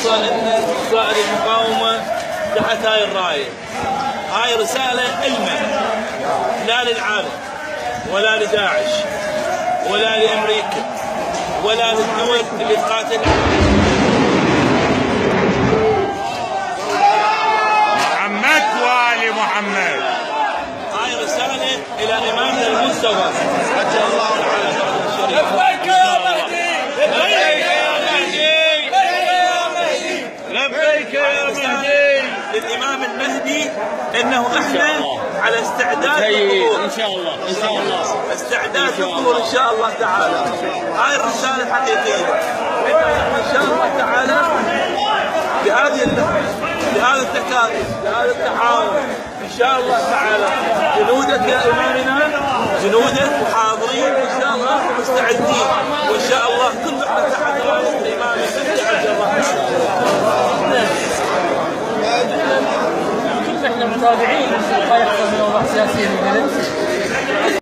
خلاصة ان صائر المقاومة تحت هاي الراية. هاي رسالة إلنا، لا للعالم ولا لداعش ولا لأمريكا ولا للدول اللي تقاتل. محمد وآل محمد. هاي رسالة إلى إمامنا المصطفى حجه الله تعالى الشريف. لبيك يا مهدي، لبيك يا مهدي، لبيك يا مهدي. للإمام المهدي إنه إحنا على استعداد للظهور إن شاء الله إن شاء الله، استعداد للظهور إن شاء الله تعالى. هاي الرسالة الحقيقية إن شاء الله تعالى بهذا التكاتف، بهذا التعاون إن شاء الله تعالى. جنودك يا إمامنا، جنودك حاضرين إن شاء الله ومستعدين، وإن شاء الله كل احنا تحت راية الإمام المهدي عجل الله تعالى. احنا متابعين ما يحصل من اوضاع سياسيه في البلد.